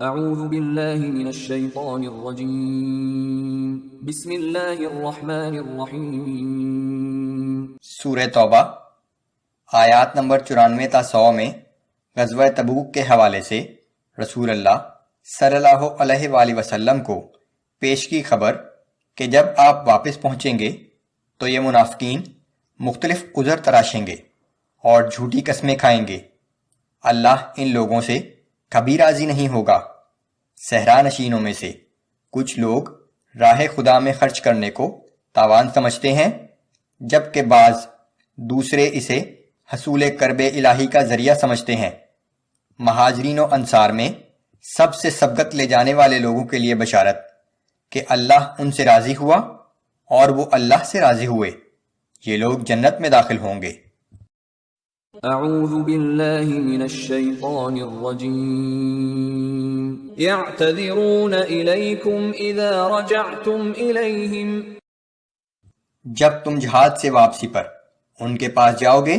اعوذ باللہ من الشیطان الرجیم بسم اللہ الرحمن الرحیم۔ سورہ توبہ آیات نمبر 94 تا 100 میں غزوہ تبوک کے حوالے سے رسول اللہ صلی اللہ علیہ وآلہ وسلم کو پیش کی خبر کہ جب آپ واپس پہنچیں گے تو یہ منافقین مختلف عذر تراشیں گے اور جھوٹی قسمیں کھائیں گے۔ اللہ ان لوگوں سے کبھی راضی نہیں ہوگا۔ صحرا نشینوں میں سے کچھ لوگ راہ خدا میں خرچ کرنے کو تاوان سمجھتے ہیں، جبکہ بعض دوسرے اسے حصول کرب الہی کا ذریعہ سمجھتے ہیں۔ مہاجرین و انصار میں سب سے سبقت لے جانے والے لوگوں کے لیے بشارت کہ اللہ ان سے راضی ہوا اور وہ اللہ سے راضی ہوئے، یہ لوگ جنت میں داخل ہوں گے۔ اعوذ باللہ من الشیطان الرجیم یعتذرون الیکم اذا رجعتم الیہم۔ جب تم جہاد سے واپسی پر ان کے پاس جاؤ گے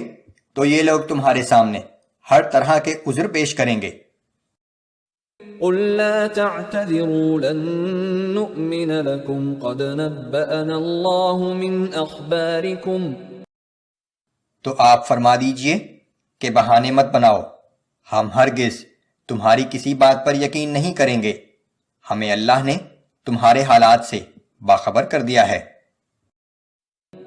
تو یہ لوگ تمہارے سامنے ہر طرح کے عذر پیش کریں گے۔ قل لا تعتذروا لن نؤمن لكم قد نبأنا اللہ من اخبارکم۔ تو آپ فرما دیجئے کہ بہانے مت بناؤ، ہم ہرگز تمہاری کسی بات پر یقین نہیں کریں گے، ہمیں اللہ نے تمہارے حالات سے باخبر کر دیا ہے۔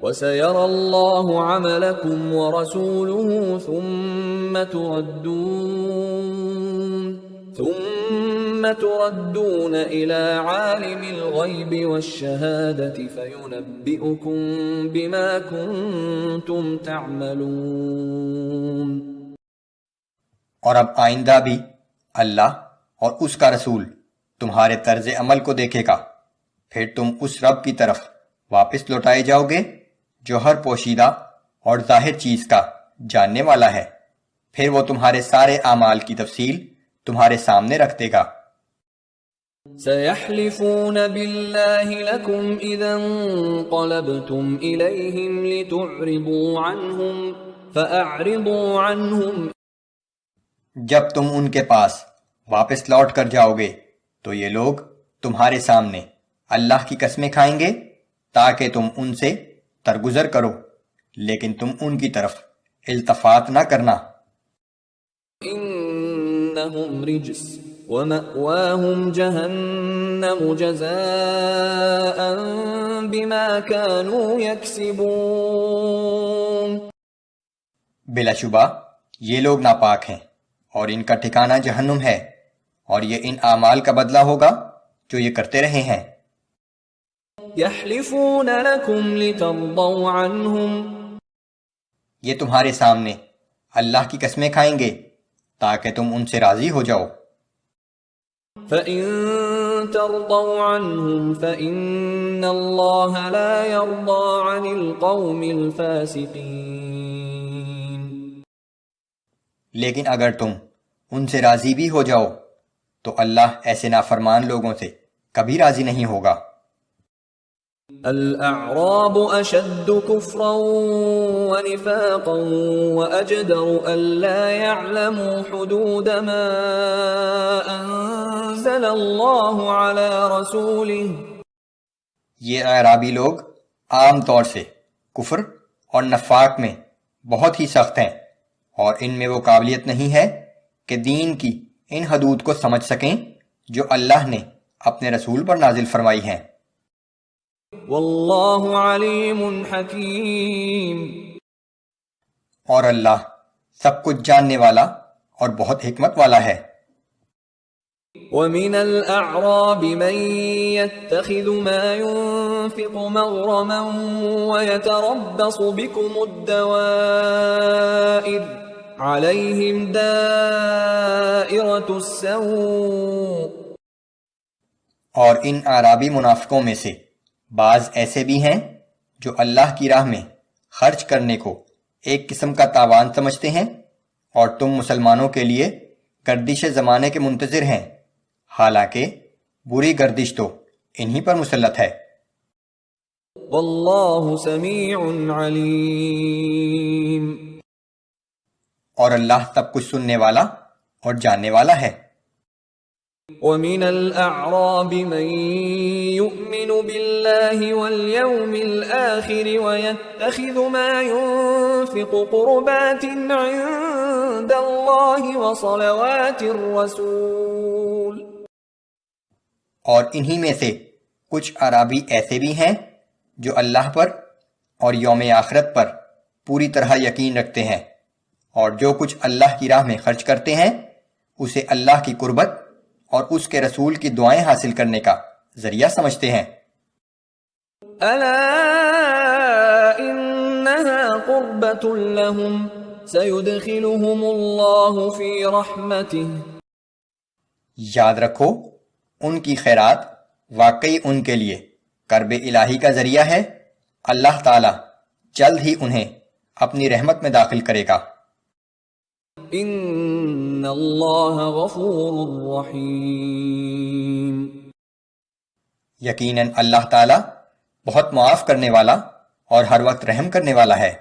وَسَيَرَى اللَّهُ عَمَلَكُمْ وَرَسُولُهُ ثُمَّ تُرَدُّونَ إِلَى عَالِمِ الْغَيْبِ وَالشَّهَادَةِ فَيُنَبِّئُكُم بِمَا كُنتُمْ تَعْمَلُونَ۔ اور اب آئندہ بھی اللہ اور اس کا رسول تمہارے طرز عمل کو دیکھے گا، پھر تم اس رب کی طرف واپس لوٹائے جاؤ گے جو ہر پوشیدہ اور ظاہر چیز کا جاننے والا ہے، پھر وہ تمہارے سارے اعمال کی تفصیل تمہارے سامنے رکھ دے گا۔ سَيَحْلِفُونَ بِاللَّهِ لَكُمْ إِذَا انقَلَبْتُمْ إِلَيْهِمْ لِتُعْرِضُوا عَنْهُمْ فَأَعْرِضُوا عَنْهُمْ۔ جب تم ان کے پاس واپس لوٹ کر جاؤ گے تو یہ لوگ تمہارے سامنے اللہ کی قسمیں کھائیں گے تاکہ تم ان سے درگزر کرو، لیکن تم ان کی طرف التفات نہ کرنا۔ انہم رجس ومأواہم جہنم جزاء بما كانوا یکسبون۔ بلا شبہ یہ لوگ ناپاک ہیں اور ان کا ٹھکانہ جہنم ہے، اور یہ ان اعمال کا بدلہ ہوگا جو یہ کرتے رہے ہیں۔ یحلفون لکم لترضوا عنہم۔ یہ تمہارے سامنے اللہ کی قسمیں کھائیں گے تاکہ تم ان سے راضی ہو جاؤ۔ فَإِن تَرْضَوْا عَنْهُمْ فَإِنَّ اللَّهَ لَا يَرْضَى عَنِ الْقَوْمِ الْفَاسِقِينَ۔ لیکن اگر تم ان سے راضی بھی ہو جاؤ تو اللہ ایسے نافرمان لوگوں سے کبھی راضی نہیں ہوگا۔ الْأَعْرَابُ أَشَدُّ كُفْرًا وَنِفَاقًا وَأَجْدَرُ أَلَّا يَعْلَمُوا حُدُودَ مَا أَنزَلَ اللَّهُ عَلَى رَسُولِهِ۔ یہ اعرابی لوگ عام طور سے کفر اور نفاق میں بہت ہی سخت ہیں، اور ان میں وہ قابلیت نہیں ہے کہ دین کی ان حدود کو سمجھ سکیں جو اللہ نے اپنے رسول پر نازل فرمائی ہیں۔ واللہ علیم حکیم۔ اور اللہ سب کچھ جاننے والا اور بہت حکمت والا ہے۔ وَمِنَ الْأَعْرَابِ مَن يَتَّخِذُ مَا يُنفِقُ مَغْرَمًا وَيَتَرَبَّصُ بِكُمُ الدَّوَائِرَ عَلَيْهِمْ دَائِرَةُ السَّوْءِ۔ اور ان اعرابی منافقوں میں سے بعض ایسے بھی ہیں جو اللہ کی راہ میں خرچ کرنے کو ایک قسم کا تاوان سمجھتے ہیں، اور تم مسلمانوں کے لیے گردش زمانے کے منتظر ہیں، حالانکہ بری گردش تو انہی پر مسلط ہے۔ واللہ سمیع علیم۔ اور اللہ سب کچھ سننے والا اور جاننے والا ہے۔ ومن الأعراب من يؤمن بالله واليوم الآخر ويتخذ ما ينفق قربات عند الله وصلوات الرسول اور انہی میں سے کچھ عرابی ایسے بھی ہیں جو اللہ پر اور یوم آخرت پر پوری طرح یقین رکھتے ہیں، اور جو کچھ اللہ کی راہ میں خرچ کرتے ہیں اسے اللہ کی قربت اور اس کے رسول کی دعائیں حاصل کرنے کا ذریعہ سمجھتے ہیں۔ ألا إنها قربة لهم سيدخلهم الله في رحمته یاد رکھو ان کی خیرات واقعی ان کے لیے قرب الہی کا ذریعہ ہے، اللہ تعالی جلد ہی انہیں اپنی رحمت میں داخل کرے گا۔ ان اللہ غفور رحیم، یقیناً اللہ تعالی بہت معاف کرنے والا اور ہر وقت رحم کرنے والا ہے۔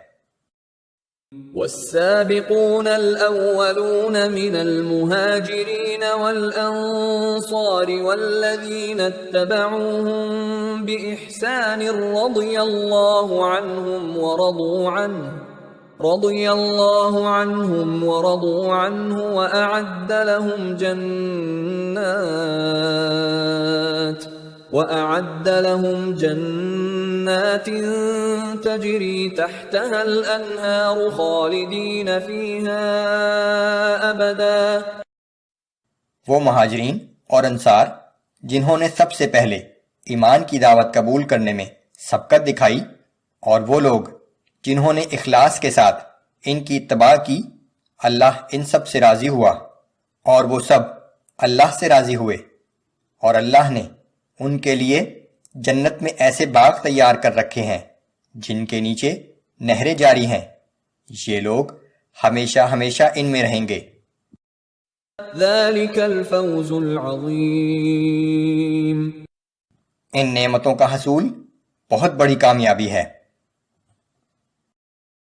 والسابقون الأولون من المهاجرين والأنصار والذين اتبعوهم بإحسان رضي الله عنهم ورضوا عنه وأعد لهم جنات تجري تحتها الأنهار خالدين فيها أبدا۔ وہ مہاجرین اور انصار جنہوں نے سب سے پہلے ایمان کی دعوت قبول کرنے میں سبقت دکھائی، اور وہ لوگ جنہوں نے اخلاص کے ساتھ ان کی اتباع کی، اللہ ان سب سے راضی ہوا اور وہ سب اللہ سے راضی ہوئے، اور اللہ نے ان کے لیے جنت میں ایسے باغ تیار کر رکھے ہیں جن کے نیچے نہریں جاری ہیں، یہ لوگ ہمیشہ ہمیشہ ان میں رہیں گے۔ ذلك الفوز العظیم، ان نعمتوں کا حصول بہت بڑی کامیابی ہے۔